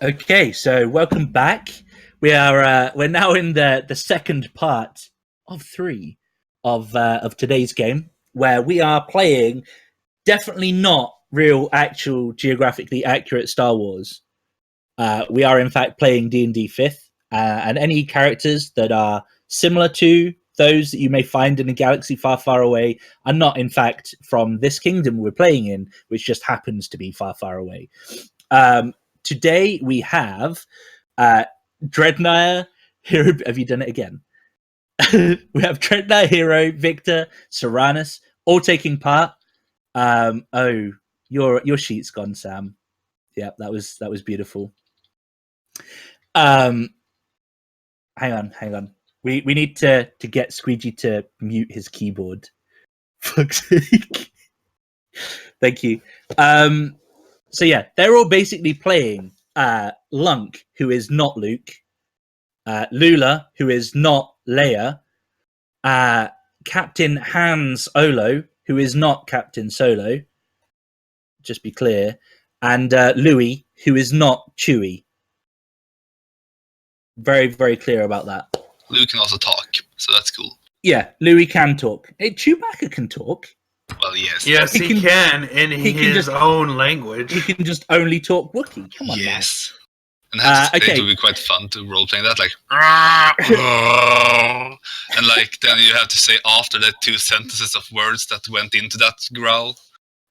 Okay, so welcome back. We're now in the second part of three of today's game, where we are playing definitely not real, actual, geographically accurate Star Wars. We are in fact playing D&D Fifth, and any characters that are similar to those that you may find in a galaxy far, far away are not, in fact, from this kingdom we're playing in, which just happens to be far, far away. Today we have Dreadnought Hero. Have you done it again? We have Dreadnought Hero, Victor, Serranus, all taking part. Oh, your sheet's gone, Sam. Yeah, that was beautiful. Hang on. We need to get Squeegee to mute his keyboard. Fuck's sake. Thank you. So yeah, they're all basically playing Lunk, who is not Luke, Lula, who is not Leia, Captain Hans Olo, who is not Captain Solo, just be clear, and Louis, who is not Chewie. Very, very clear about that. Luke can also talk, so that's cool. Yeah, Louis can talk. Hey, Chewbacca can talk. Well, yes. Yes, he can in his own language. He can just only talk Wookiee. Come on, yes. Man. And it would be quite fun to role-playing that, like, and like then you have to say after that 2 sentences of words that went into that growl.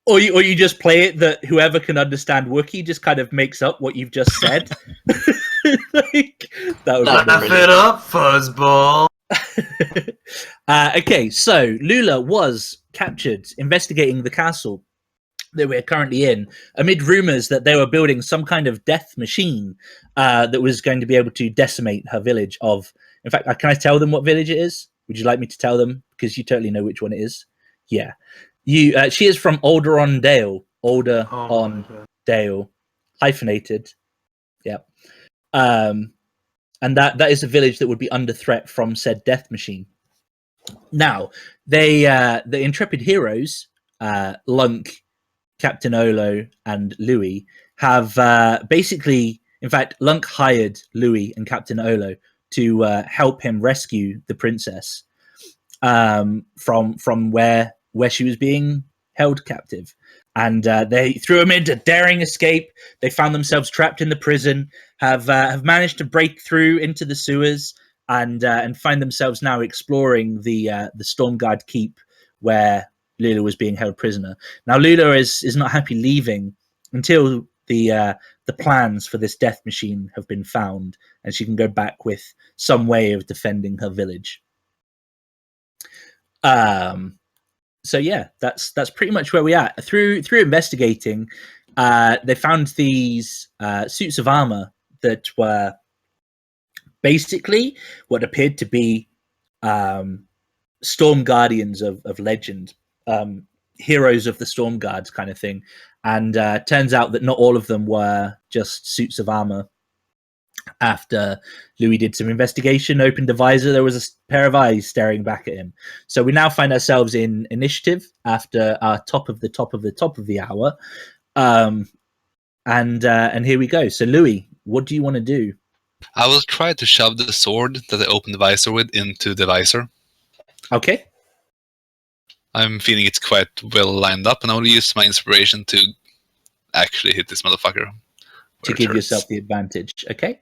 Or you just play it that whoever can understand Wookiee just kind of makes up what you've just said. Like, that would laugh it up, fuzzball. Okay, so Lula was captured investigating the castle that we're currently in, amid rumors that they were building some kind of death machine that was going to be able to decimate her village of... In fact, can I tell them what village it is? Would you like me to tell them? Because you totally know which one it is. Yeah. She is from Alderaan Dale. Dale. Hyphenated. Yep. And that is a village that would be under threat from said death machine. Now, the intrepid heroes, Lunk, Captain Olo, and Louis, have basically... In fact, Lunk hired Louis and Captain Olo to help him rescue the princess from where she was being held captive. And they threw him into daring escape. They found themselves trapped in the prison, have managed to break through into the sewers, and find themselves now exploring the Stormguard Keep where Lula was being held prisoner. Now, Lula is not happy leaving until the plans for this death machine have been found, and she can go back with some way of defending her village. So yeah, that's pretty much where we are. Through investigating, they found these suits of armor that were basically what appeared to be Storm Guardians of legend, heroes of the Storm Guards kind of thing. And turns out that not all of them were just suits of armor. After Louis did some investigation, opened a visor, there was a pair of eyes staring back at him. So we now find ourselves in initiative after our top of the hour. And here we go. So Louis, what do you want to do? I will try to shove the sword that I opened the visor with into the visor. Okay. I'm feeling it's quite well lined up, and I will use my inspiration to actually hit this motherfucker. To give yourself the advantage. Okay.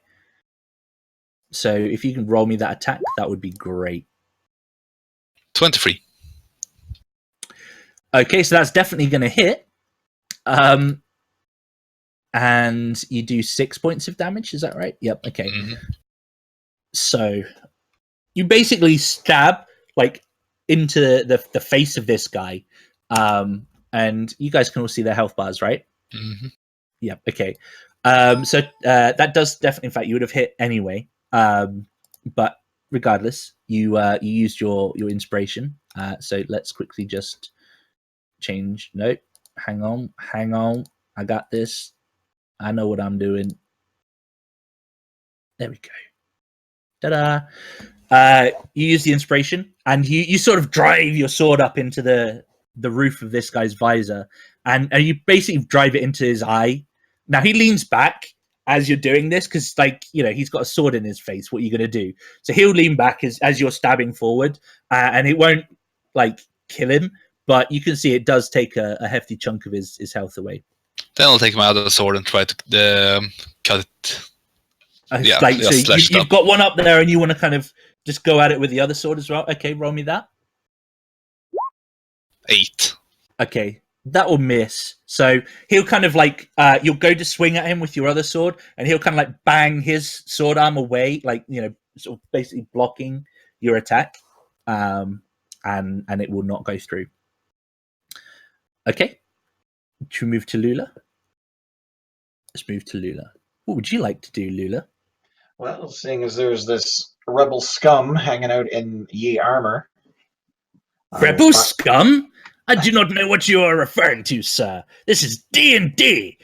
So if you can roll me that attack, that would be great. 23. Okay, so that's definitely going to hit. And you do 6 points of damage, is that right? Yep, okay. Mm-hmm. So you basically stab like into the face of this guy. And you guys can all see their health bars, right? Mm-hmm. Yep, okay. So that does definitely, in fact, you would have hit anyway. But regardless, you used your inspiration. So let's quickly just change. Nope. Hang on. I got this. I know what I'm doing. There we go. Ta-da! You use the inspiration, and you sort of drive your sword up into the roof of this guy's visor, and you basically drive it into his eye. Now he leans back, as you're doing this, because like he's got a sword in his face. What are you going to do? So he'll lean back as you're stabbing forward, and it won't like kill him, but you can see it does take a hefty chunk of his health away. Then I'll take my other sword and try to cut it. Yeah, like so you've up. got one up there, and you want to kind of just go at it with the other sword as well. Okay, roll me that. 8. Okay, that will miss. So he'll kind of like you'll go to swing at him with your other sword, and he'll kind of like bang his sword arm away, like sort of basically blocking your attack, and it will not go through. Okay, should we move to Lula? Let's move to Lula. What would you like to do, Lula? Well, seeing as there's this rebel scum hanging out in ye armor. Rebel scum? I do not know what you are referring to, sir. This is D&D.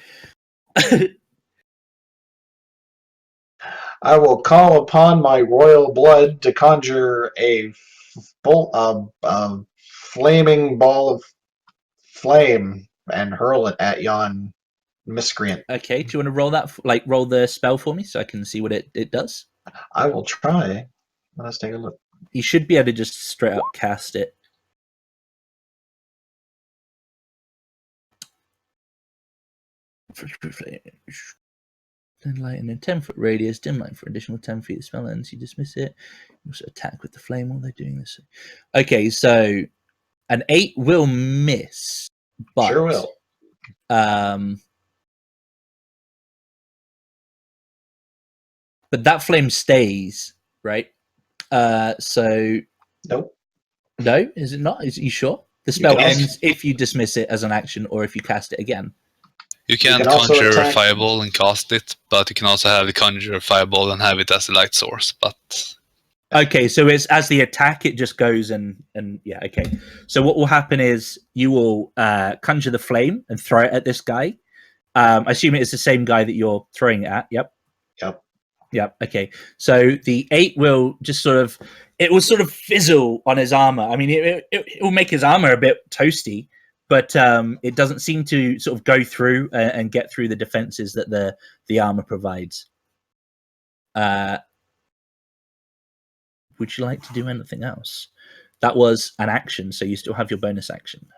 I will call upon my royal blood to conjure a flaming ball of flame and hurl it at yon miscreant. Okay, do you want to roll that? Roll the spell for me so I can see what it does? I will try. Let's take a look. You should be able to just straight up cast it. Then light in a 10-foot radius, dim light for additional 10 feet. The spell ends, you dismiss it. You also attack with the flame while they're doing this. Okay, so an 8 will miss, but sure will. But that flame stays, right? So nope. No, is it not? Is you sure? The spell ends if you dismiss it as an action or if you cast it again. You can conjure a fireball and cast it, but you can also have the conjure a fireball and have it as a light source. But okay, so it's as the attack, it just goes and yeah, okay. So what will happen is you will conjure the flame and throw it at this guy. I assume it is the same guy that you're throwing it at. Yep. Yep. Okay. So the 8 will just sort of fizzle on his armor. I mean, it will make his armor a bit toasty, but it doesn't seem to sort of go through and get through the defenses that the armor provides. Would you like to do anything else? That was an action, so you still have your bonus action.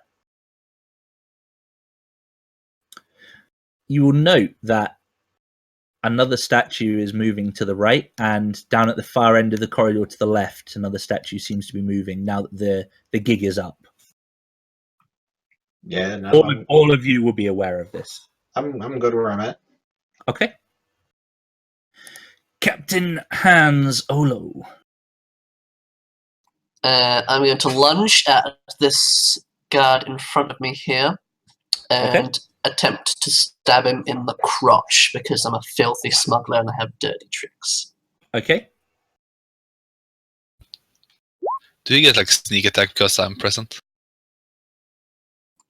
You will note that another statue is moving to the right, and down at the far end of the corridor to the left, another statue seems to be moving now that the gig is up. Yeah, no, all of you will be aware of this. I'm good where I'm at. Okay. Captain Hans Olo. I'm going to lunge at this guard in front of me here and attempt to stab him in the crotch because I'm a filthy smuggler and I have dirty tricks. Okay. Do you get like sneak attack because I'm present?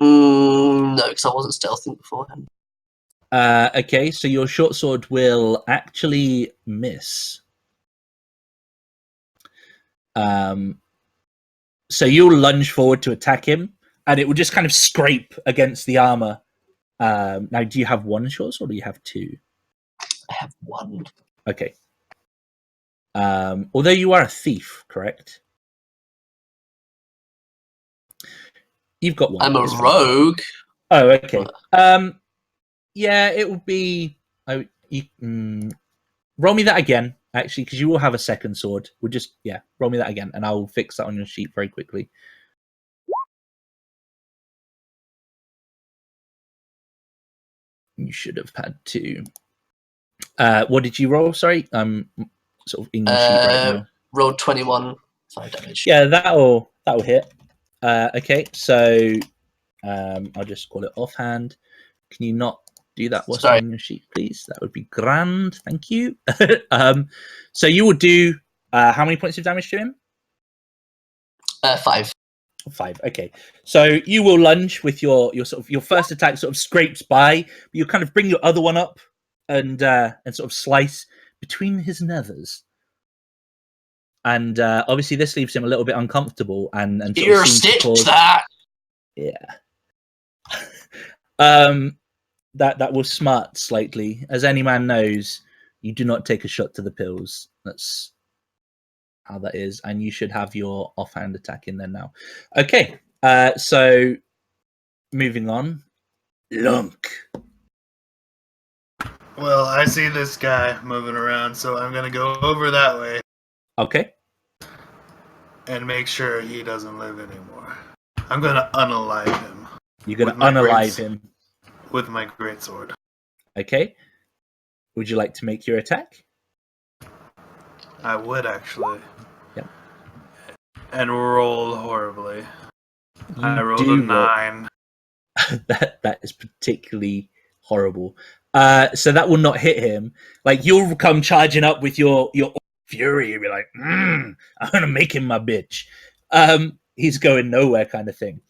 No, because I wasn't stealthing beforehand. Okay, so your short sword will actually miss. So you'll lunge forward to attack him, and it will just kind of scrape against the armor. Now, do you have one short sword or do you have 2? I have 1. Okay. Although you are a thief, correct? You've got 1. I'm a rogue. Oh, okay. Yeah, it would be. Roll me that again, actually, because you will have a second sword. We'll just roll me that again, and I'll fix that on your sheet very quickly. You should have had 2. What did you roll? Sorry, I'm sort of in your sheet right now. Rolled 21 fire damage. Yeah, that'll hit. Okay, so I'll just call it offhand. Can you not do that? What's on your sheet, please? That would be grand. Thank you. So you will do how many points of damage to him? 5. 5. Okay. So you will lunge with your first attack sort of scrapes by, but you kind of bring your other one up and sort of slice between his nethers. And obviously this leaves him a little bit uncomfortable and sort Ear of seems to stitch cause... that. Yeah. that will smart slightly. As any man knows, you do not take a shot to the pills. That's how that is, and you should have your offhand attack in there now. Okay, so moving on, Lunk. Well, I see this guy moving around, so I'm gonna go over that way Okay, and make sure he doesn't live anymore. I'm gonna unalive him you're gonna With my unalive greats- him. with my greatsword. Okay, would you like to make your attack? I would actually. Yep. And roll horribly. I You rolled a do roll- 9. that is particularly horrible. So that will not hit him. Like, you'll come charging up with your fury. You'll be like, I'm gonna make him my bitch. He's going nowhere, kind of thing.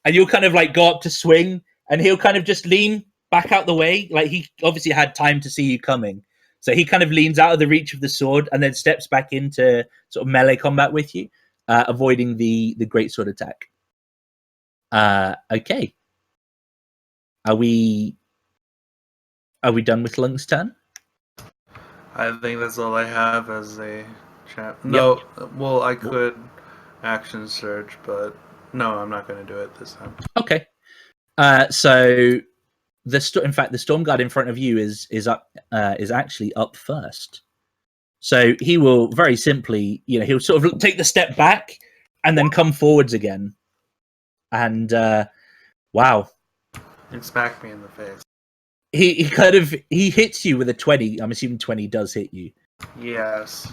And you'll kind of like go up to swing, and he'll kind of just lean back out the way. Like, he obviously had time to see you coming, so he kind of leans out of the reach of the sword and then steps back into sort of melee combat with you, avoiding the greatsword attack. Okay. Are we done with Lung's turn? I think that's all I have as a champ. No, well, I could action surge, but no, I'm not going to do it this time. Okay. So the storm guard in front of you is actually up first. So he will very simply, he'll sort of take the step back and then come forwards again. And wow, And smack me in the face. he hits you with a 20. I'm assuming 20 does hit you. Yes.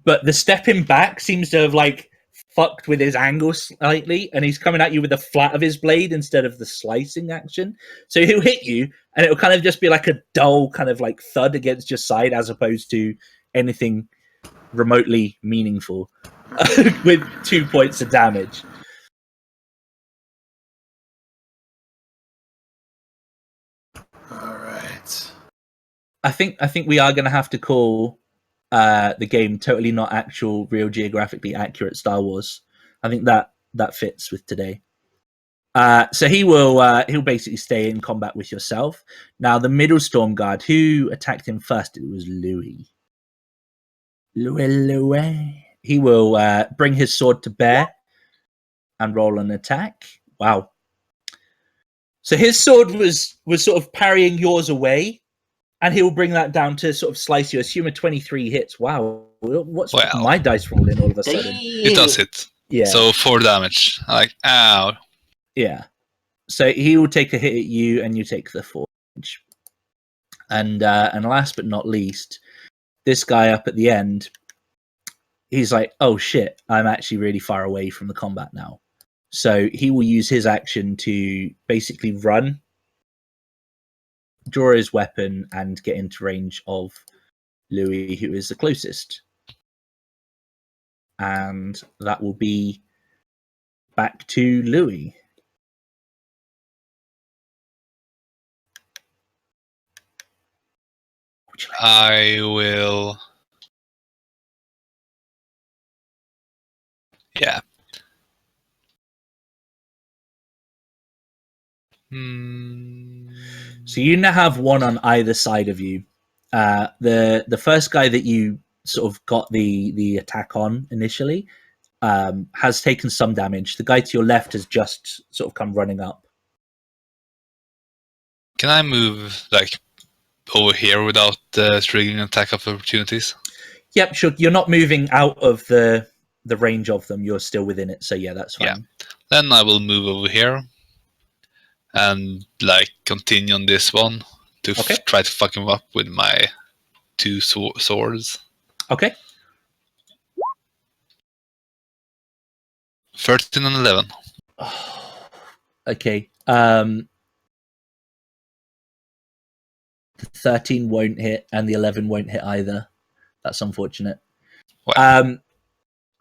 But the stepping back seems to have like fucked with his angle slightly, and he's coming at you with the flat of his blade instead of the slicing action. So he'll hit you, and it'll kind of just be like a dull kind of like thud against your side, as opposed to anything remotely meaningful with 2 points of damage. All right. I think we are going to have to call the game totally not actual, real, geographically accurate Star Wars. I think that fits with today. So he'll basically stay in combat with yourself. Now the middle storm guard, who attacked him first? It was Louis. Louis. He will bring his sword to bear and roll an attack. Wow. So his sword was sort of parrying yours away, and he'll bring that down to sort of slice you. Assume a 23 hits. Wow. What's my dice rolling all of a sudden? It does hit. Yeah. So 4 damage. Like, ow. Yeah. So he will take a hit at you, and you take the 4 damage. And last but not least, this guy up at the end, he's like, oh shit, I'm actually really far away from the combat now. So he will use his action to basically run, draw his weapon, and get into range of Louis, who is the closest. And that will be back to Louis. I will. Yeah. So you now have one on either side of you. The first guy that you sort of got the attack on initially has taken some damage. The guy to your left has just sort of come running up. Can I move like over here without triggering attack of opportunities? Yep, sure. You're not moving out of the range of them. You're still within it. So yeah, that's fine. Yeah. Then I will move over here and like continue on this one to try to fuck him up with my 2 swords. Okay. 13 and 11. Okay. The 13 won't hit, and the 11 won't hit either. That's unfortunate. Wow.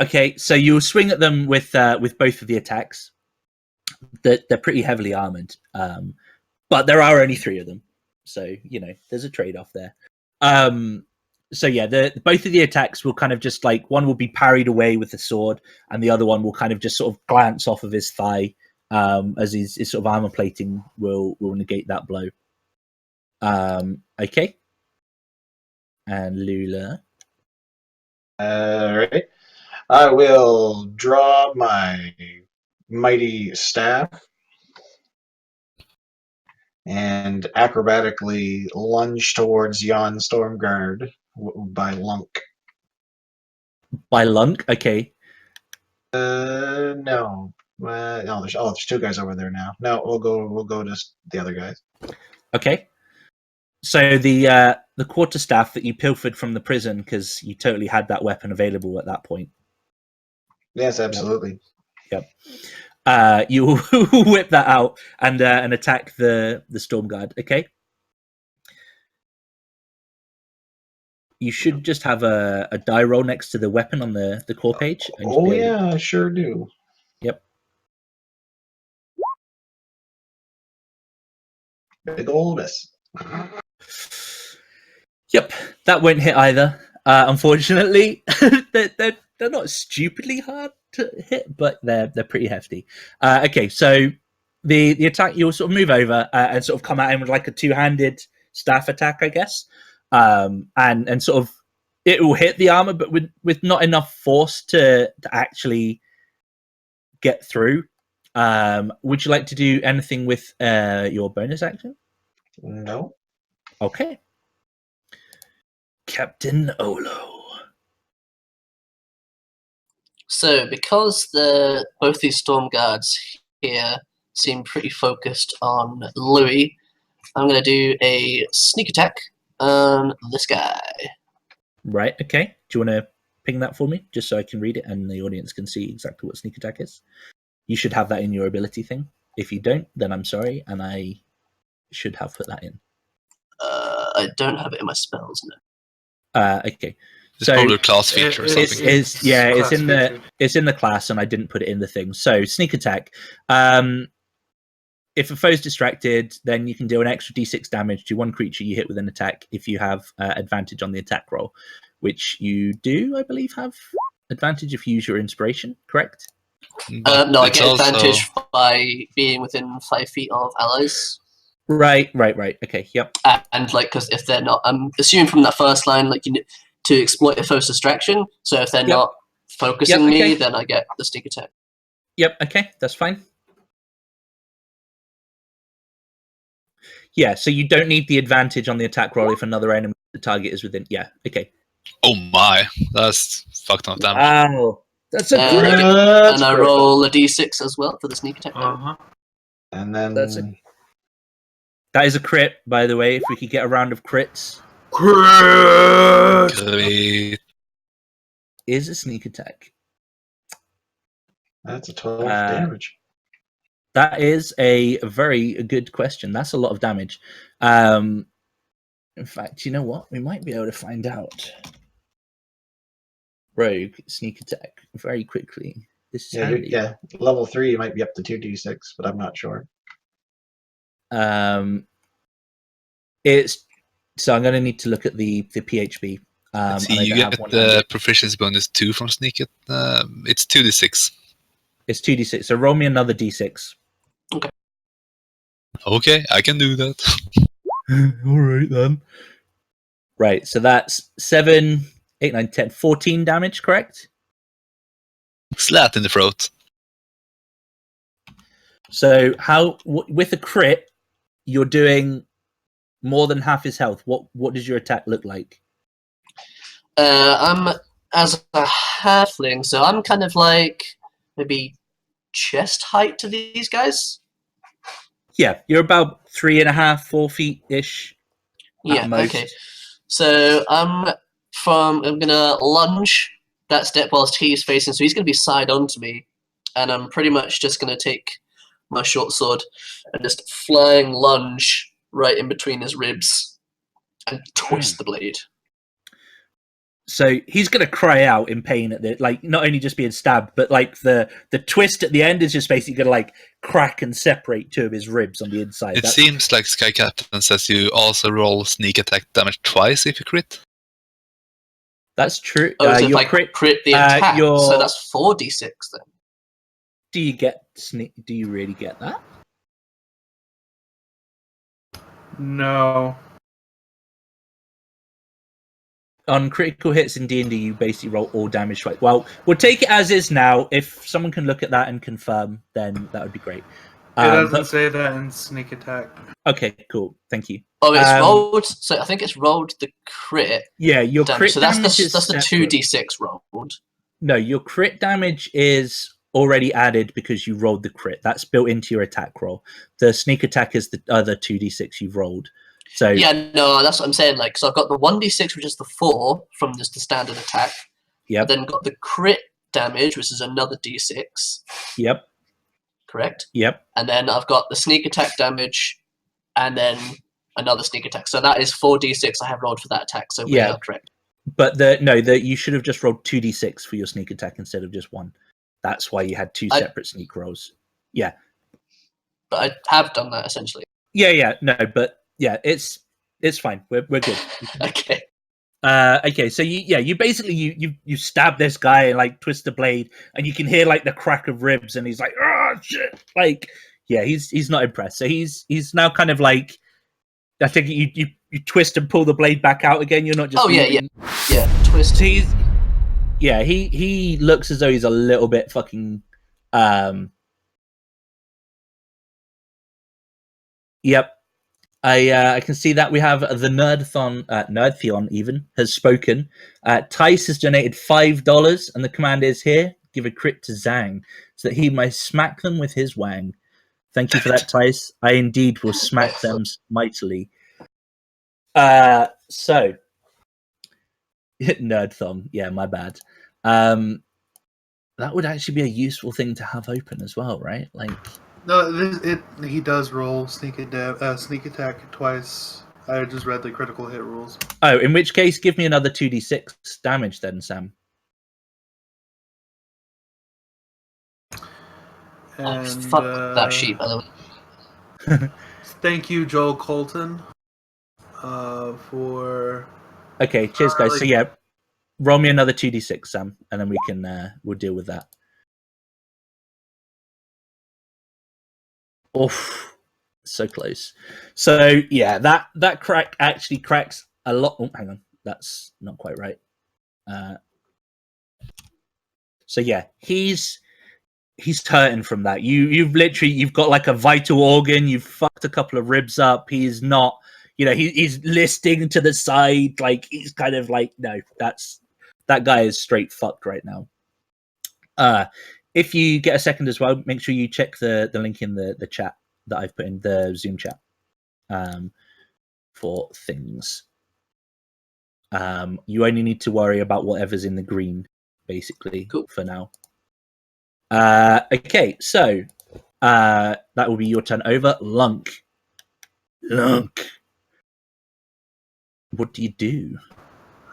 Okay, so you'll swing at them with both of the attacks. They're pretty heavily armored, but there are only 3 of them, so there's a trade-off there. So yeah, both of the attacks will kind of just like, one will be parried away with the sword, and the other one will kind of just sort of glance off of his thigh, as his sort of armor plating will negate that blow. Okay. And Lula. Alright. I will draw my mighty staff and acrobatically lunge towards yon Stormguard by Lunk. By Lunk? Okay. No. No, there's two guys over there now. No, we'll go to the other guys. Okay. So the quarterstaff that you pilfered from the prison because you totally had that weapon available at that point. Yes, absolutely. Yep. You whip that out and attack the Stormguard. Okay. You should just have a die roll next to the weapon on the core page. Oh yeah, I sure do. Yep. Big ol' miss. Yep, that won't hit either. Unfortunately, they're not stupidly hard to hit, but they're pretty hefty. Okay, so the attack, you'll sort of move over and sort of come at him with like a two-handed staff attack, I guess, and sort of it will hit the armor, but with not enough force to actually get through. Would you like to do anything with your bonus action? No. Okay. Captain Olo. So, because both these storm guards here seem pretty focused on Louis, I'm going to do a sneak attack on this guy. Right, okay. Do you want to ping that for me, just so I can read it and the audience can see exactly what sneak attack is? You should have that in your ability thing. If you don't, then I'm sorry, and I should have put that in. I don't have it in my spells, no. Okay. It's probably a class feature or something. It's in the class, and I didn't put it in the thing. So sneak attack. If a foe's distracted, then you can do an extra d6 damage to one creature you hit with an attack if you have advantage on the attack roll, which you do, I believe, have advantage if you use your inspiration. Correct? No, I get advantage by being within 5 feet of allies. Right. Okay, yep. And like, because if they're not, I'm assuming from that first line, like, you need to exploit a foe's distraction. So if they're not focusing me, then I get the sneak attack. Yep. Okay, that's fine. Yeah, so you don't need the advantage on the attack roll if another enemy the target is within. Yeah. Okay. Oh my, that's fucked up damage. Wow, that's a crit. And I roll a d6 as well for the sneak attack. And then that is a crit, by the way. If we could get a round of crits. Crit. Is a sneak attack. That's a 12 damage. That is a very good question. That's a lot of damage. In fact, you know what? We might be able to find out. Rogue sneak attack very quickly. This is handy. Yeah, level 3 you might be up to 2d6, but I'm not sure. It's so I'm going to need to look at the PHB. See, you get the proficiency bonus 2 from sneak it. It's 2d6. It's 2d6. So roll me another d6. Okay, I can do that. All right then. Right, so that's 7, 8, 9, 10, 14 damage, correct? Slat in the throat. So with a crit, you're doing more than half his health. What does your attack look like? I'm as a halfling, so I'm kind of like maybe chest height to these guys. Yeah, you're about 3.5, 4 feet ish. Yeah. Okay. So I'm gonna lunge that step whilst he's facing, so he's gonna be side on to me, and I'm pretty much just gonna take my short sword and just flying lunge right in between his ribs and twist the blade. So he's gonna cry out in pain at the not only just being stabbed, but like the twist at the end is just basically gonna like crack and separate 2 of his ribs on the inside. It seems like Sky Captain says you also roll sneak attack damage twice if you crit. That's true. So if I crit the attack, so that's 4d6 then. Do you get sneak? Do you really get that? No. on critical hits in D&D, you basically roll all damage twice. Well, we'll take it as is now. If someone can look at that and confirm, then that would be great. It doesn't say that in sneak attack. Okay, cool. Thank you. Oh, it's rolled. So I think it's rolled the crit. Yeah, your damage. crit So damage is that's the separate. 2d6 rolled. No, your crit damage is already added because you rolled the crit. That's built into your attack roll. The sneak attack is the other 2d6 you've rolled. So yeah, no, that's what I'm saying. Like, so I've got the 1d6, which is the 4 from just the standard attack. Yep. I've then got the crit damage, which is another d6. Yep. Correct. Yep. And then I've got the sneak attack damage, and then another sneak attack. So that is 4d6 I have rolled for that attack. So we are correct. But you should have just rolled 2d6 for your sneak attack instead of just 1. That's why you had 2 separate sneak rolls. Yeah. But I have done that essentially. Yeah. No, but yeah, it's fine. We're good. Okay. Okay. So you basically you stab this guy and like twist the blade, and you can hear like the crack of ribs, and he's like, oh shit! Like, yeah, he's not impressed. So he's now kind of like, I think you twist and pull the blade back out again. You're not just twist. So he looks as though he's a little bit fucking Yep. I can see that we have the Nerdtheon even has spoken. Tice has donated $5, and the command is here: give a crit to Zhang, so that he may smack them with his wang. Thank you for that, Tice. I indeed will smack them mightily. So Nerdthon, yeah, my bad. That would actually be a useful thing to have open as well, right? Like, no, he does roll sneak attack twice. I just read the critical hit rules. Oh, in which case, give me another 2d6 damage then, Sam. And, fuck that sheep, by the way. Thank you, Joel Colton, for... Okay, cheers, guys. So yeah, roll me another 2d6, Sam, and then we can we'll deal with that. Oof, so close. So yeah, that crack actually cracks a lot. Oh, hang on, that's not quite right. So yeah, he's hurting from that. You've got like a vital organ. You've fucked a couple of ribs up. He's not. He's listing to the side, like he's kind of like, no, that guy is straight fucked right now. If you get a second as well, make sure you check the link in the chat that I've put in the Zoom chat for things. You only need to worry about whatever's in the green, basically, for now. Okay, so that will be your turn over. Lunk. What do you do?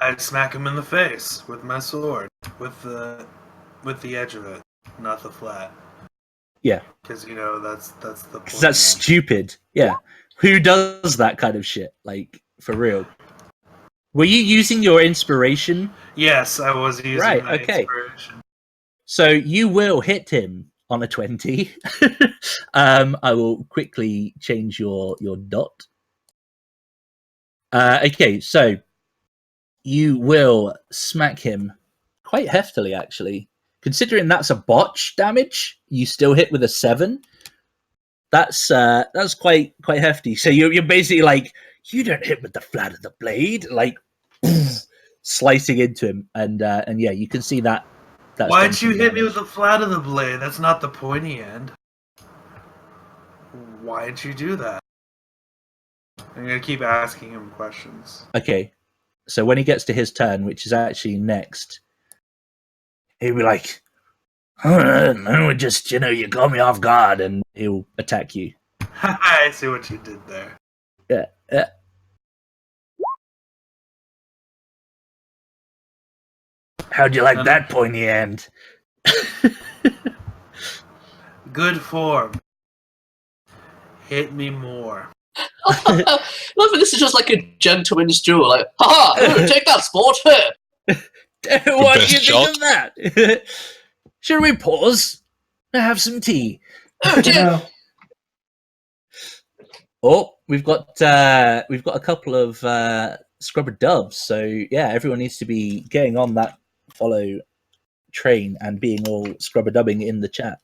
I smack him in the face with my sword, with the edge of it, not the flat. Yeah, because that's the point. That's stupid. Yeah, who does that kind of shit? Like, for real? Were you using your inspiration? Yes, I was using my inspiration. So you will hit him on a 20. I will quickly change your dot. Okay, so you will smack him quite heftily, actually. Considering that's a botch damage, you still hit with a 7. That's quite hefty. So you're basically like, you don't hit with the flat of the blade, like slicing into him, and yeah, you can see that. Why'd you hit me with the flat of the blade? That's not the pointy end. Why'd you do that? I'm gonna keep asking him questions. Okay, so when he gets to his turn, which is actually next, he'll be like, "Oh, just you got me off guard," and he'll attack you. I see what you did there. Yeah. How'd you like that pointy end? Good form. Hit me more. This is just like a gentleman's duel. Like, haha, take that, sport. What do you think of that? Should we pause and have some tea? Oh dear. Oh, we've got a couple of scrubber dubs. So yeah, everyone needs to be getting on that follow train and being all scrubber dubbing in the chat.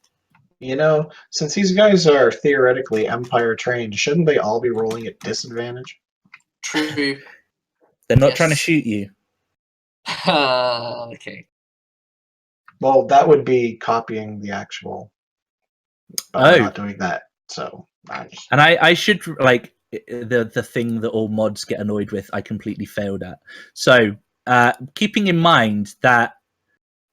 You know, since these guys are theoretically Empire trained, shouldn't they all be rolling at disadvantage? True. They're not Yes. trying to shoot you. Okay. Well, that would be copying the actual. But we're not doing that, so And I should like the thing that all mods get annoyed with. I completely failed at. So keeping in mind that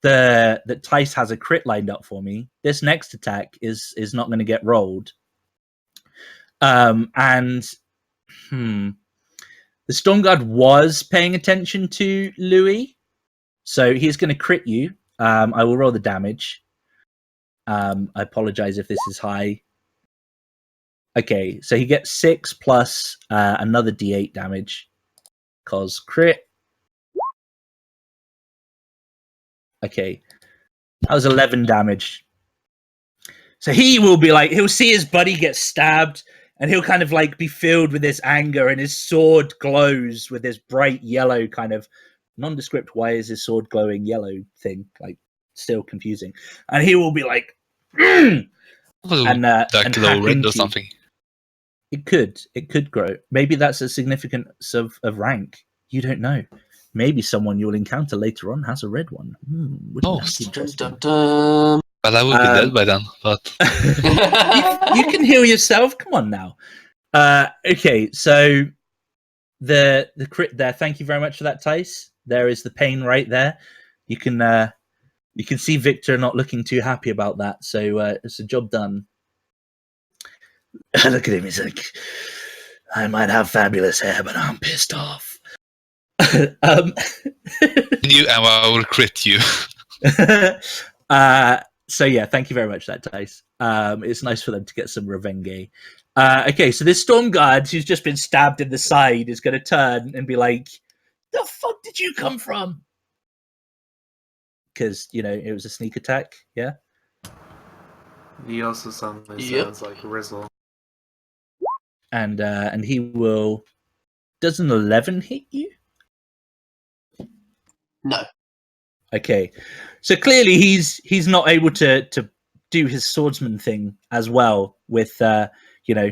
that Tice has a crit lined up for me, this next attack is not going to get rolled. And the Stormguard was paying attention to Louis, so he's going to crit you. I will roll the damage. I apologize if this is high. Okay, so he gets 6 plus another d8 damage, cause crit. Okay, that was 11 damage. So he will be like, he'll see his buddy get stabbed, and he'll kind of like be filled with this anger, and his sword glows with this bright yellow kind of nondescript. Why is his sword glowing yellow thing? Like, still confusing. And he will be like, and glow red or something. It could grow. Maybe that's a significance of rank. You don't know. Maybe someone you'll encounter later on has a red one. Well, I would be dead by then, but you can heal yourself. Come on now. Okay, so the crit there. Thank you very much for that, Tice. There is the pain right there. You can see Victor not looking too happy about that. So it's a job done. Look at him. He's like, I might have fabulous hair, but I'm pissed off. I will crit you. So yeah, thank you very much for that, Tice. It's nice for them to get some revenge. Okay, so this Storm Guard who's just been stabbed in the side is going to turn and be like, the fuck did you come from? Because, you know, it was a sneak attack, yeah? He also sounds like Rizzle. And he will... Does an 11 hit you? No. Okay, so clearly he's not able to do his swordsman thing as well with you know,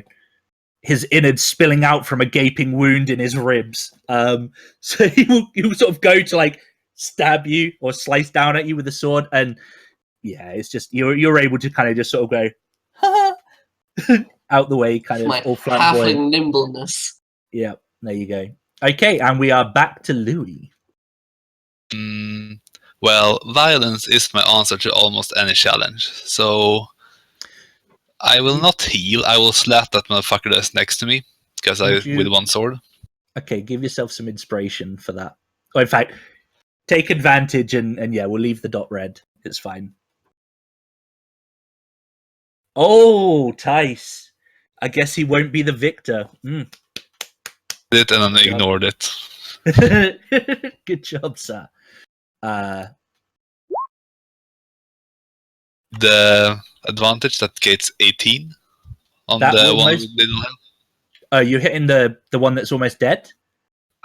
his innards spilling out from a gaping wound in his ribs. So he will sort of go to like stab you or slice down at you with a sword, and yeah, it's just you're able to kind of just sort of go out the way, kind of all flamboyant. Halfling nimbleness. Yeah, there you go. Okay, and we are back to Louis. Well, violence is my answer to almost any challenge. So I will not heal. I will slap that motherfucker that's next to me because with one sword. Okay, give yourself some inspiration for that. Or in fact, take advantage and yeah, we'll leave the dot red. It's fine. Oh, Tice. I guess he won't be the victor. Did it and then ignored it. Good job, sir. The advantage that gets 18 on that the one with little health. Oh, you're hitting the one that's almost dead?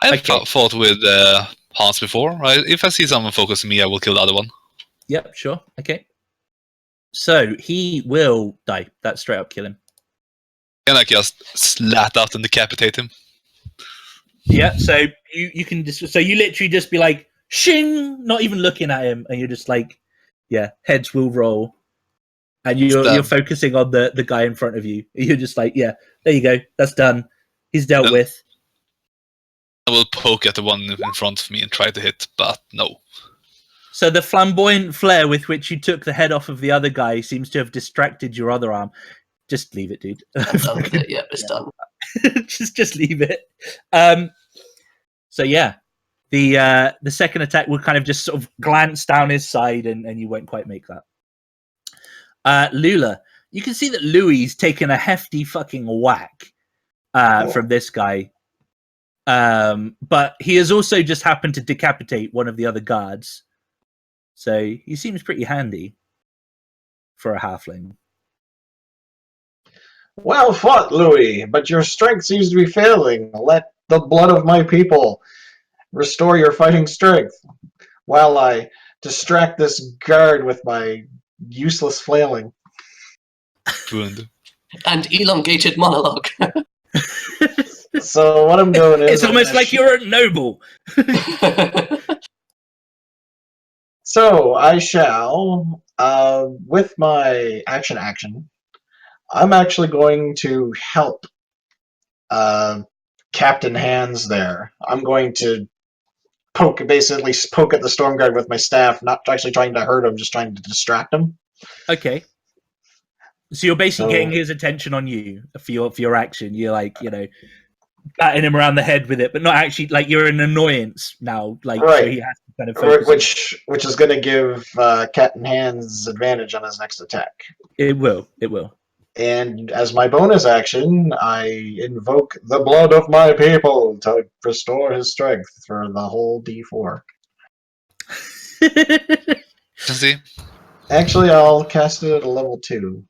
I've fought with Hans before. Right? If I see someone focusing me, I will kill the other one. Yep, sure. Okay. So he will die. That's straight up kill him. Can I just slat out and decapitate him? Yeah, so you can just you literally just be like shing, not even looking at him, and you're just like, yeah, heads will roll, and you're focusing on the guy in front of you. You're just like, yeah, there you go, that's done. He's dealt with. I will poke at the one in front of me and try to hit, but no. So the flamboyant flare with which you took the head off of the other guy seems to have distracted your other arm. Just leave it, dude. I'm done with it. Yeah, it's done. just leave it. So yeah, the second attack will kind of just sort of glance down his side, and you won't quite make that. Lula, you can see that Louis taken a hefty fucking whack from this guy, but he has also just happened to decapitate one of the other guards, so he seems pretty handy for a halfling. Well fought, Louis, but your strength seems to be failing. Let the blood of my people restore your fighting strength while I distract this guard with my useless flailing. Wound. And elongated monologue. So what I'm doing is It's almost like you're a noble. So I shall, with my action, I'm actually going to help Captain Hands there. I'm going to basically poke at the storm guard with my staff, not actually trying to hurt him, just trying to distract him. Okay. So you're basically getting his attention on you for your action. You're like, batting him around the head with it, but not actually, like, you're an annoyance now. Like, right. So he has to kind of focus which is going to give Captain Hands advantage on his next attack. It will. And as my bonus action, I invoke the blood of my people to restore his strength for the whole D4. See? Actually, I'll cast it at a level 2.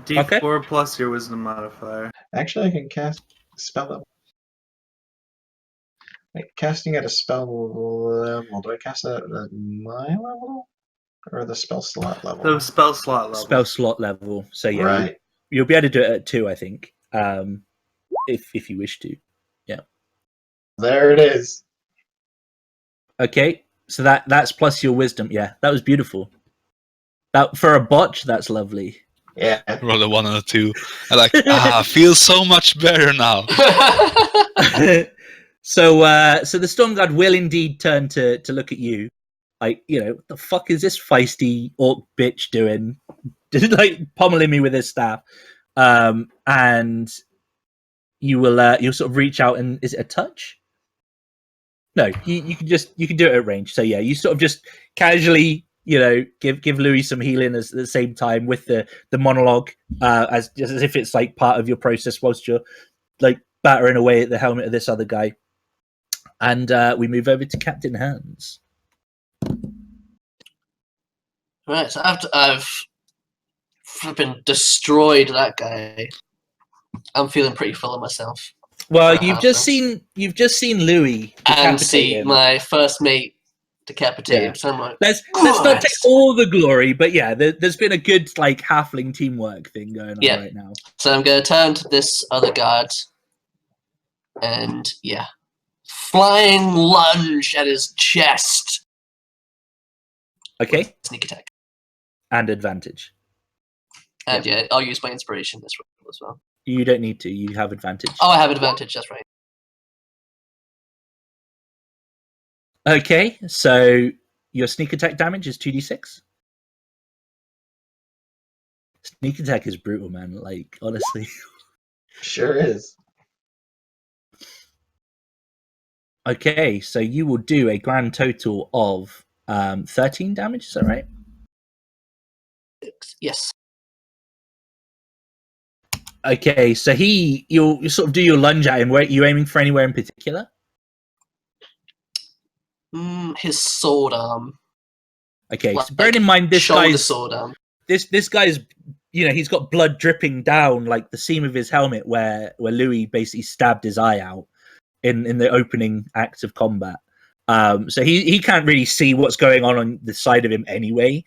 D4 plus your wisdom modifier. Actually, I can cast spell level. Wait, casting at a spell level. Do I cast that at my level? Or the spell slot level? The spell slot level. Spell slot level. So yeah, Right. you'll be able to do it at 2, I think, if you wish to. Yeah. There it is. Okay, so that's plus your wisdom. Yeah, that was beautiful. That for a botch, that's lovely. Yeah. Roll a 1 and a 2. I like, feels so much better now. So the Storm Guard will indeed turn to look at you, like, what the fuck is this feisty orc bitch doing? Like pummeling me with his staff, and you'll sort of reach out and is it a touch? No, you can do it at range. So yeah, you sort of just casually, give Louis some healing at the same time with the monologue, as if it's like part of your process whilst you're like battering away at the helmet of this other guy. And we move over to Captain Hands. Right, so after I've flipping destroyed that guy, I'm feeling pretty full of myself. Well, you've just seen Louis and decapitate see him. my first mate decapitated. Yeah. So I'm like, Let's not take all the glory, but yeah, there's been a good like halfling teamwork thing going on right now. So I'm going to turn to this other guard, and flying lunge at his chest. Okay. Sneak attack. And advantage. And I'll use my inspiration this roll as well. You don't need to. You have advantage. Oh, I have advantage. That's right. Okay, so your sneak attack damage is 2d6. Sneak attack is brutal, man. Like, honestly. Sure is. Okay, so you will do a grand total of 13 damage. Is that right? Yes. Okay, so you'll sort of do your lunge at him. Where are you aiming for anywhere in particular? His sword arm. Okay, so bearing in mind this guy's sword arm. This guy's, he's got blood dripping down like the seam of his helmet where Louis basically stabbed his eye out in the opening act of combat. So he can't really see what's going on the side of him anyway.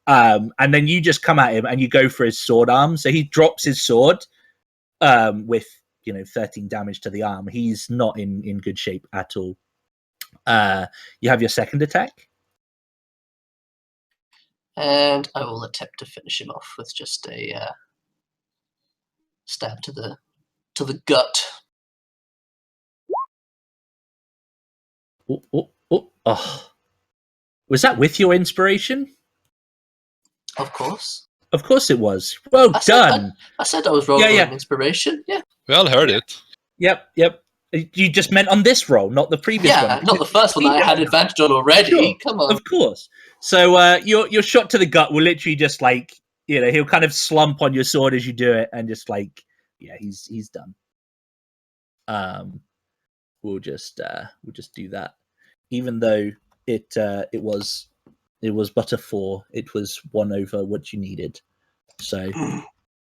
And then you just come at him and you go for his sword arm. So he drops his sword with 13 damage to the arm. He's not in good shape at all. You have your second attack. And I will attempt to finish him off with just a stab to the gut. Oh. Was that with your inspiration? Of course. Of course it was. Well done. I said I was rolling inspiration. Yeah. We all heard it. Yep. You just meant on this roll, not the previous one. Yeah, not the first one that I had advantage on already. Sure. Come on. Of course. So your shot to the gut will literally just like, he'll kind of slump on your sword as you do it, and just like, he's done. We'll just do that. Even though it was but a 4, it was 1 over what you needed. So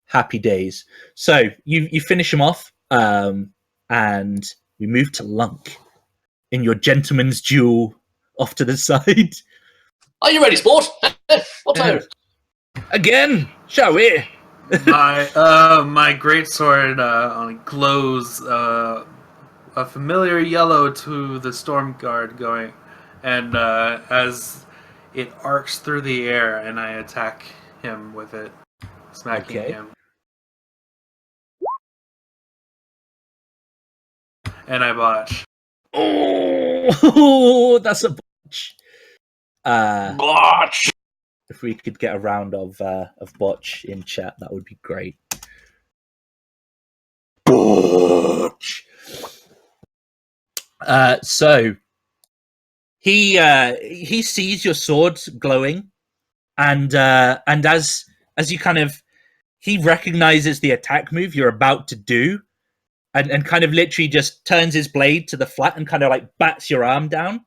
happy days. So you finish him off, and we move to Lunk. in your gentleman's duel off to the side. Are you ready, sport? What time? Again, shall we? My greatsword glows a familiar yellow to the storm guard going, and as it arcs through the air, and I attack him with it, smacking him. And I botch. Oh, that's a botch. Botch. If we could get a round of botch in chat, that would be great. Botch. So he sees your sword glowing, and as you kind of, he recognizes the attack move you're about to do, and kind of literally just turns his blade to the flat and kind of like bats your arm down.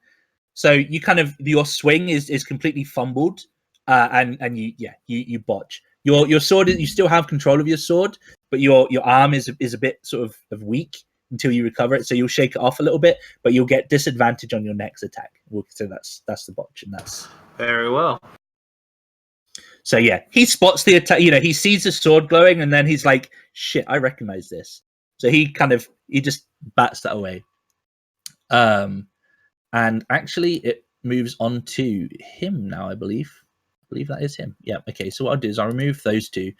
So you kind of, your swing is completely fumbled, and you botch. Your sword, you still have control of your sword, but your arm is a bit sort of weak until you recover it. So you'll shake it off a little bit, but you'll get disadvantage on your next attack. So that's the botch, and that's very well. So yeah, he spots the attack. He sees the sword glowing, and then he's like, "Shit, I recognize this." So he just bats that away. And actually, it moves on to him now. I believe that is him. Yeah. Okay. So what I'll do is I'll remove those two.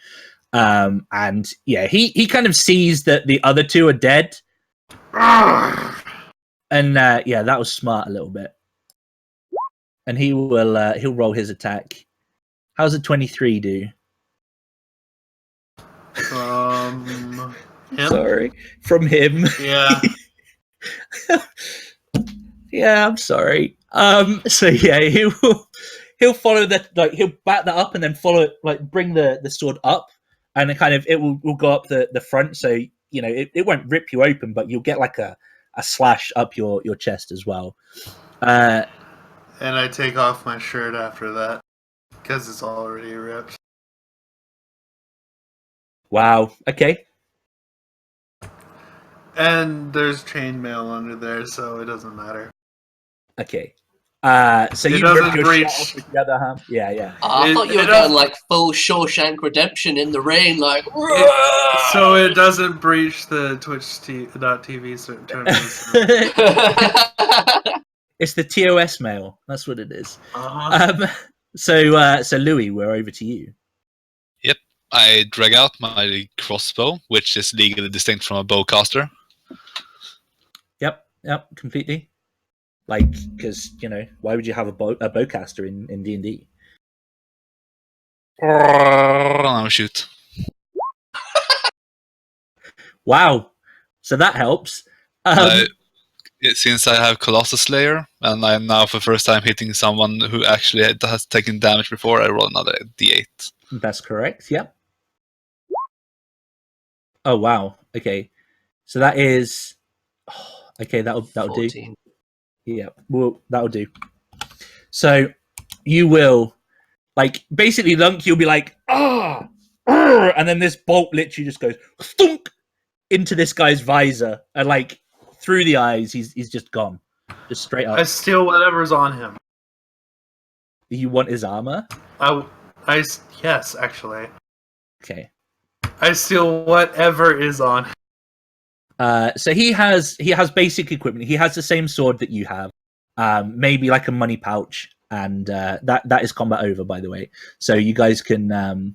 And yeah, he kind of sees that the other two are dead. And yeah, that was smart a little bit. And he'll roll his attack. How's a 23 do? Him? Sorry, from him. Yeah. Yeah, I'm sorry. So yeah, he'll follow that, like he'll bat that up and then follow it, like bring the sword up, and it will go up the front. So it won't rip you open, but you'll get like a slash up your chest as well. And I take off my shirt after that because it's already ripped. Wow. Okay. And there's chainmail under there, so it doesn't matter. Okay. So you rip your shirt off with the other hand. Yeah. I thought you were going like full Shawshank Redemption in the rain, like. So it doesn't breach the Twitch.tv terms. It's the TOS mail. That's what it is. Uh-huh. So Louis, we're over to you. Yep. I drag out my crossbow, which is legally distinct from a bowcaster. Yep, completely. Like, because why would you have a bowcaster in D&D? Oh, shoot! Wow, so that helps. Since I have Colossus Slayer, and I'm now for the first time hitting someone who actually has taken damage before, I roll another D8. That's correct. Yep. Oh wow. Okay, so that is. Okay, that'll 14. Do. Yeah, well, that'll do. So you will, like, basically, Lunk, you'll be like, and then this bolt literally just goes thunk into this guy's visor, and like through the eyes, he's just gone, just straight up. I steal whatever's on him. You want his armor? Yes, actually. Okay. I steal whatever is on him. So he has basic equipment. He has the same sword that you have, maybe like a money pouch, and that is combat over, by the way. So you guys can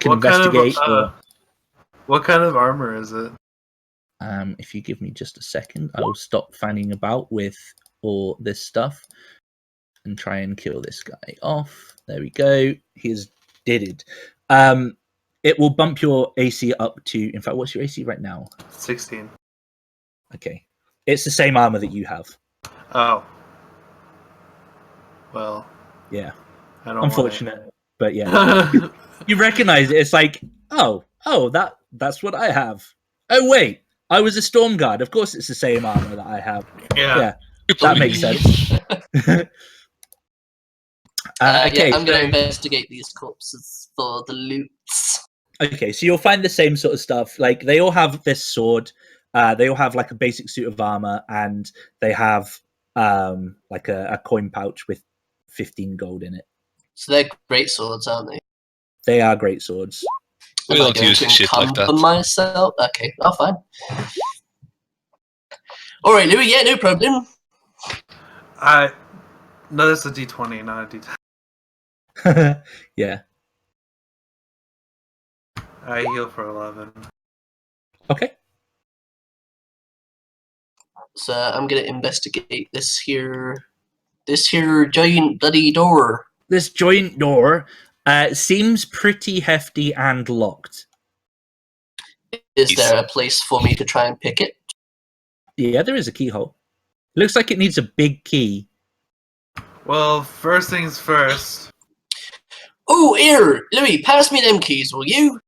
investigate. What kind of armor is it? If you give me just a second, I will stop fanning about with all this stuff and try and kill this guy off. There we go. He's did it. It will bump your AC up to. In fact, what's your AC right now? 16. Okay, it's the same armor that you have. Oh. Well. Yeah. I don't Unfortunate, but yeah. You recognize it. It's like, oh, that's what I have. Oh wait, I was a storm guard. Of course, it's the same armor that I have. Yeah. That makes sense. Okay, I'm going to investigate these corpses for the loots. Okay, so you'll find the same sort of stuff. Like, they all have this sword. They all have like a basic suit of armor, and they have like a coin pouch with 15 gold in it. So they're great swords, aren't they? They are great swords. We Am I don't going use to shit like encumber that. myself? Okay, fine. All right, Louis. Yeah, no problem. No, that's a D20, not a D10. Yeah. I heal for 11. Okay. So I'm gonna investigate this here giant bloody door. This giant door seems pretty hefty and locked. Is there a place for me to try and pick it? Yeah, there is a keyhole. Looks like it needs a big key. Well, first things first. Oh, here, Louis, pass me them keys, will you?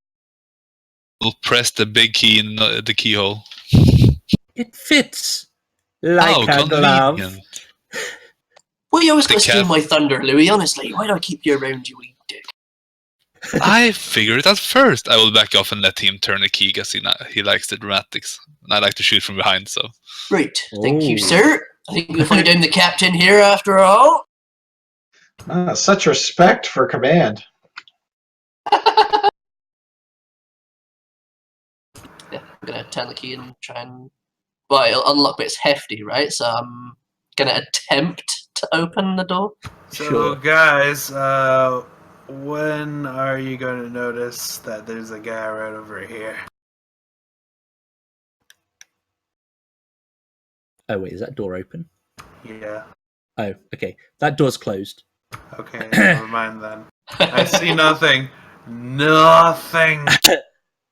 We'll press the big key in the keyhole. It fits like a glove. convenient. Well, you always The gotta steal cap- my thunder, Louis, honestly. Why do I keep you around, you wee dick? I figured it out first. I will back off and let him turn the key because he likes the dramatics. And I like to shoot from behind, so. Right, thank you, Ooh. sir. I think you'll find I'm the captain here after all. Such respect for command. Yeah, I'm gonna turn the key and try and... Well, it'll unlock, but it's hefty, right? So I'm gonna attempt to open the door. So, Sure. guys, when are you going to notice that there's a guy right over here? Oh, wait, is that door open? Yeah. Oh, okay. That door's closed. Okay, never mind then. I see nothing. Nothing.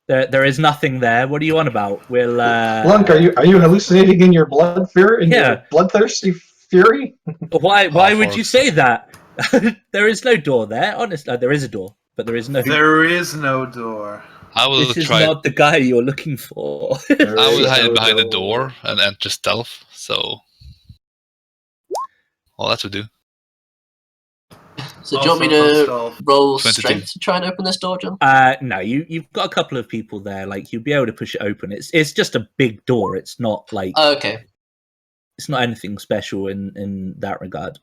There is nothing there. What are you on about? We'll Lunk, are you hallucinating in your blood fury? In Yeah. your bloodthirsty fury? Why would Forks. you say that? There is no door there. Honestly, there is a door, but there is no. There is no door. I will This is try. not the guy you're looking for. There I will is hide no behind the door and enter stealth. So. Well, that would do. So do you want me Also, to stealth. roll 22. strength to try and open this door, John? No, you've got a couple of people there. Like you'll be able to push it open. It's just a big door. It's not like Okay. it's not anything special in that regard.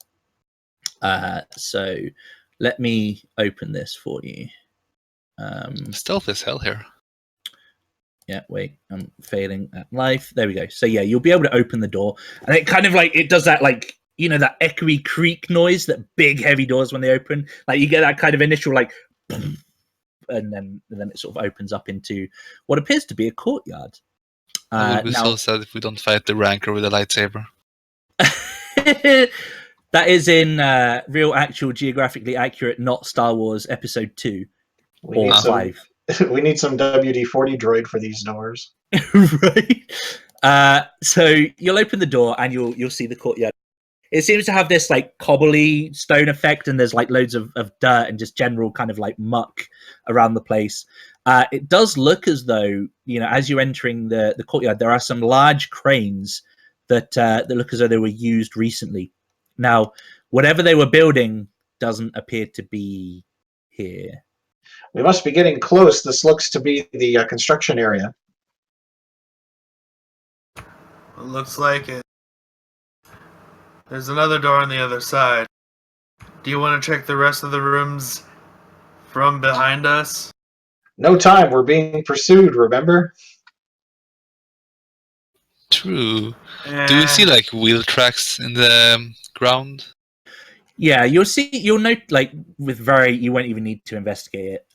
So let me open this for you. Stealth is hell here. Yeah, wait, I'm failing at life. There we go. So yeah, you'll be able to open the door, and it kind of like it does that like that echoey creak noise that big heavy doors when they open. Like you get that kind of initial like, and then it sort of opens up into what appears to be a courtyard. I would be Now so sad if we don't fight the Ranker with a lightsaber. that is in real, actual, geographically accurate, not Star Wars Episode 2 We or need some 5. we need some WD-40 droid for these doors. Right. So you'll open the door and you'll see the courtyard. It seems to have this like cobbly stone effect, and there's like loads of dirt and just general kind of like muck around the place. It does look as though, as you're entering the courtyard, there are some large cranes that look as though they were used recently. Now, whatever they were building doesn't appear to be here. We must be getting close. This looks to be the construction area. It looks like it. There's another door on the other side. Do you want to check the rest of the rooms from behind us? No time. We're being pursued, remember? True. Do we see like wheel tracks in the ground? Yeah, you'll note like you won't even need to investigate it.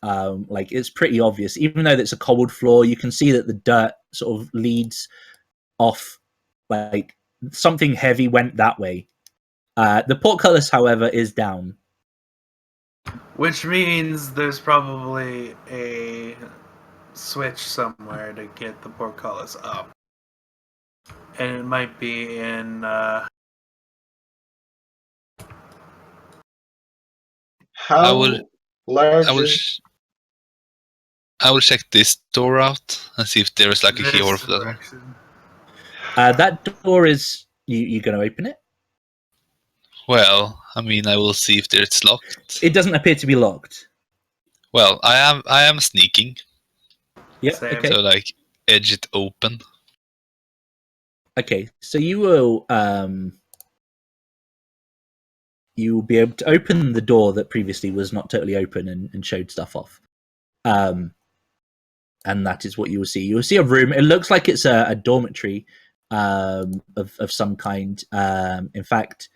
Like it's pretty obvious, even though it's a cobbled floor, you can see that the dirt sort of leads off, like something heavy went that way. The portcullis, however, is down. Which means there's probably a switch somewhere to get the portcullis up. And it might be in... How large I will check this door out and see if there is like a keyhole this for that one. direction. That door is you going to open it? Well, I mean, I will see if it's locked. It doesn't appear to be locked. Well, I am sneaking, Yeah. Same. Okay. so like edge it open. Okay. So you will you will be able to open the door that previously was not totally open and showed stuff off. And that is what you will see. You will see a room. It looks like it's a dormitory of some kind. In fact,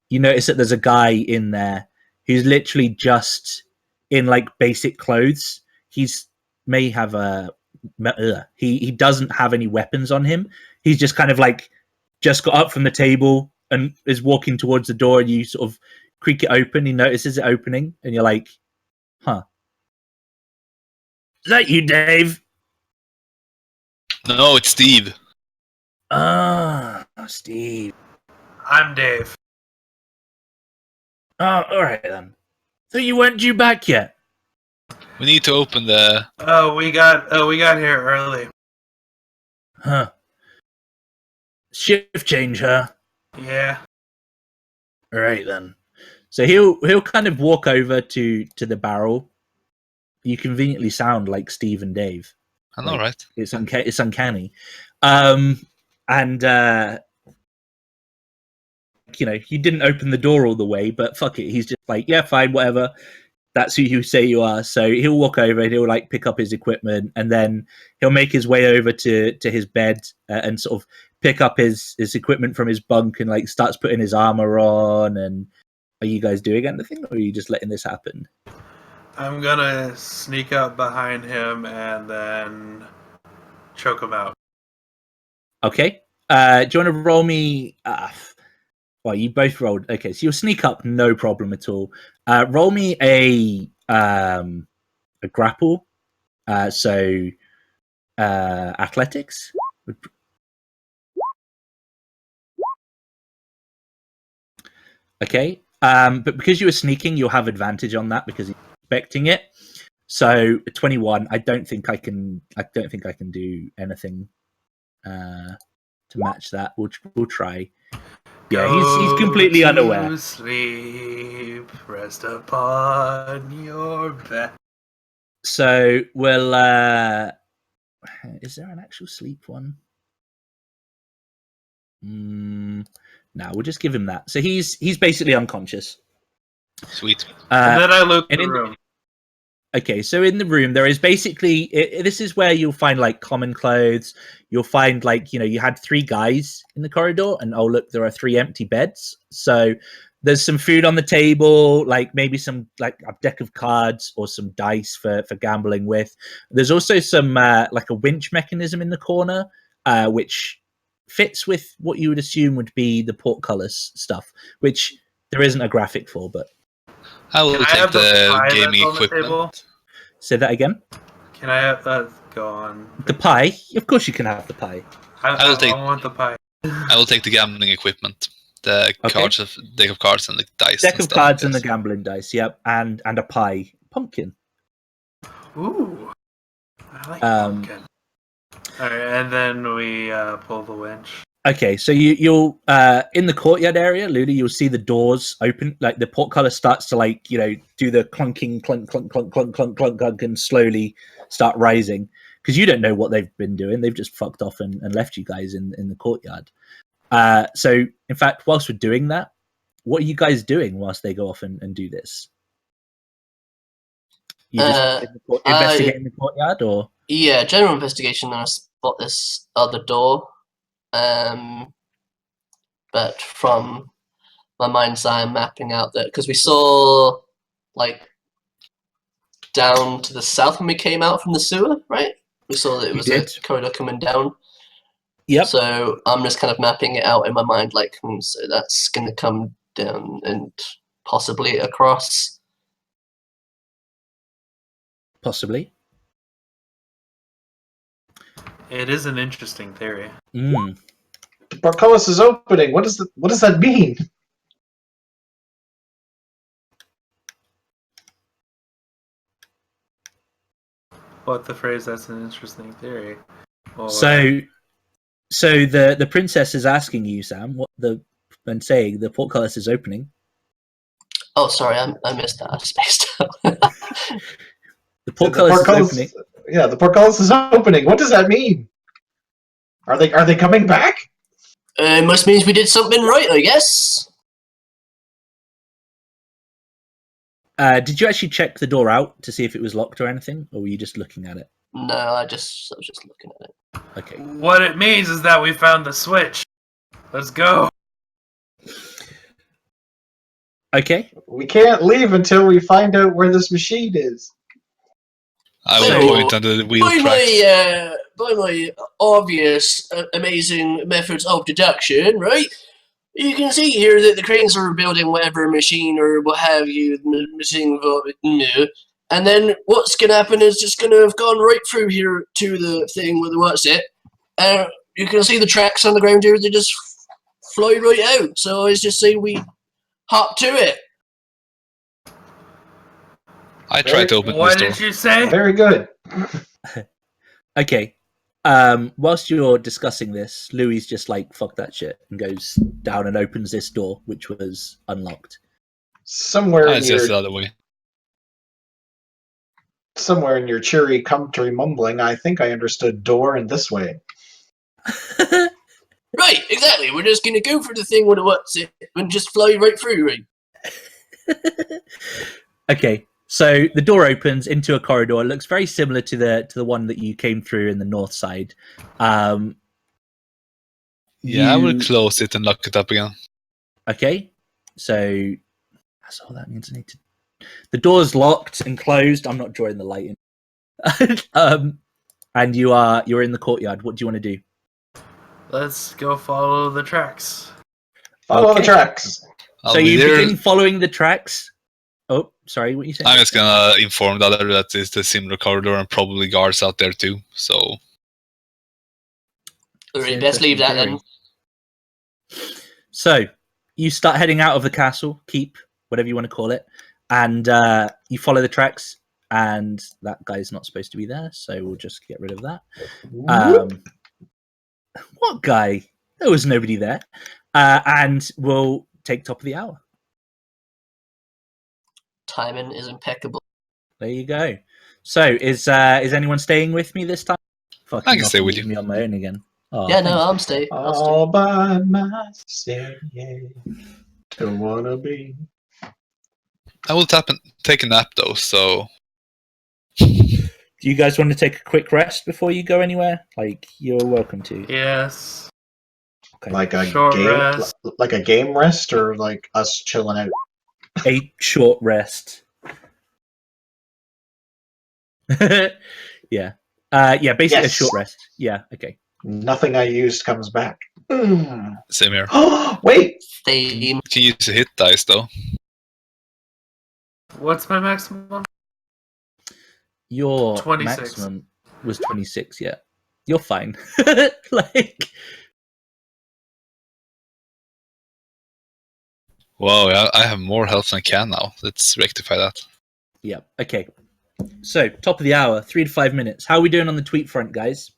you notice that there's a guy in there who's literally just in like basic clothes. He's may have he doesn't have any weapons on him. He's just kind of like just got up from the table and is walking towards the door, and you sort of creak it open. He notices it opening, and you're like, huh. Is that you, Dave? No, it's Steve. Ah, Steve. I'm Dave. Oh, all right then. So you weren't due back yet? We need to open the... We got here early. Huh. Shift change, huh? Yeah. All right then. So he'll kind of walk over to the barrel. You conveniently sound like Steve and Dave. I know, right? It's uncanny. And you know, you didn't open the door all the way, but fuck it. He's just like, yeah, fine, whatever. That's who you say you are. So he'll walk over and he'll like pick up his equipment, and then he'll make his way over to his bed and sort of pick up his equipment from his bunk and like starts putting his armor on. And are you guys doing anything, or are you just letting this happen? I'm gonna sneak up behind him and then choke him out. Okay. Do you want to roll me? Well, you both rolled. Okay, so you'll sneak up, no problem at all. Roll me a grapple. So athletics. Okay. But because you were sneaking, you'll have advantage on that because you're expecting it. So 21. I don't think I can do anything to match that. We'll try. Yeah, he's completely unaware. Sleep, rest upon your bed. So we'll. Is there an actual sleep one? No, we'll just give him that. So he's basically unconscious. Sweet. And then I look the room. Okay, so in the room there is basically this is where you'll find like common clothes. You'll find like, you know, you had 3 guys in the corridor, and oh look, there are 3 empty beds. So there's some food on the table, like maybe some like a deck of cards or some dice for gambling with. There's also some like a winch mechanism in the corner, which fits with what you would assume would be the portcullis stuff, which there isn't a graphic for, but I will take the gaming equipment. Say that again. Can I have go on? The pie? Of course you can have the pie. I want the pie. I will take the gambling equipment. The cards, deck of cards and the dice. Deck of cards and the gambling dice, yep. And a pie. Pumpkin. Ooh. I like pumpkin. Alright, and then we pull the winch. Okay, so you'll in the courtyard area, Lulu, you'll see the doors open, like the portcullis starts to like, you know, do the clunking, clunk, clunk, clunk, clunk, clunk, clunk, clunk, and slowly start rising. Because you don't know what they've been doing. They've just fucked off and left you guys in the courtyard. So, in fact, whilst we're doing that, what are you guys doing whilst they go off and do this? You just investigating the courtyard, or? Yeah, general investigation, and I spot this other door. But from my mind's eye, I'm mapping out that because we saw like down to the south when we came out from the sewer, right? We saw that it was a corridor coming down. Yep. So I'm just kind of mapping it out in my mind, like, so that's going to come down and possibly across. Possibly. It is an interesting theory. Mm. The portcullis is opening. What does that mean? What the phrase? That's an interesting theory. Or... So the princess is asking you, Sam, and saying the portcullis is opening. Oh, sorry, I missed that. I spaced out. The portcullis is opening. Yeah, the portcullis is opening. What does that mean? Are they coming back? It must mean we did something right, I guess. Did you actually check the door out to see if it was locked or anything, or were you just looking at it? No, I was just looking at it. Okay. What it means is that we found the switch. Let's go. Okay. We can't leave until we find out where this machine is. I So, will point under the wheel tracks. By my obvious, amazing methods of deduction, right? You can see here that the cranes are building whatever machine or what have you, machine, and then what's going to happen is it's going to have gone right through here to the thing with the what's it. You can see the tracks on the ground here, they just fly right out. So I just say we hop to it. I tried to open What this door. did you say? Very good. Okay. Whilst you're discussing this, Louis just like, fuck that shit, and goes down and opens this door, which was unlocked. Somewhere in It's just the your other way. cheery country mumbling, I think I understood door in this way. Right, exactly. We're just going to go for the thing with the what's it and just fly right through, right? Okay. So the door opens into a corridor. It looks very similar to the one that you came through in the north side. Yeah, I will close it and lock it up again. Okay. So that's all that means. I need to. The door's locked and closed. I'm not drawing the light in. And you're in the courtyard. What do you want to do? Let's go follow the tracks. Follow the Okay. tracks. I'll So be you there. begin following the tracks. Oh, sorry. What you saying? I'm just gonna inform the other that it's the similar corridor and probably guards out there too. So Alright, best leave that then. So you start heading out of the castle, keep, whatever you want to call it, and you follow the tracks. And that guy's not supposed to be there, so we'll just get rid of that. What guy? There was nobody there. And we'll take top of the hour. Timing is impeccable. There you go. So is anyone staying with me this time? I can stay with you. Me on my own again. Oh, Yeah, no, thanks. I'm staying. All by myself, yeah. Don't wanna be. I will take a nap though. So Do you guys want to take a quick rest before you go anywhere? Like, you're welcome to. Yes. Okay. Like a Short game, rest. like a game rest, or like us chilling out. A short rest. Yeah. Yeah, basically Yes. a short rest. Yeah, okay. Nothing I used comes back. same here. Wait, Theme. You can use a hit dice though. What's my maximum? Your 26. maximum was 26, yeah. You're fine. Like, Wow, yeah, I have more health than I can now. Let's rectify that. yeah, okay. So, top of the hour, 3 to 5 minutes. How are we doing on the tweet front, guys?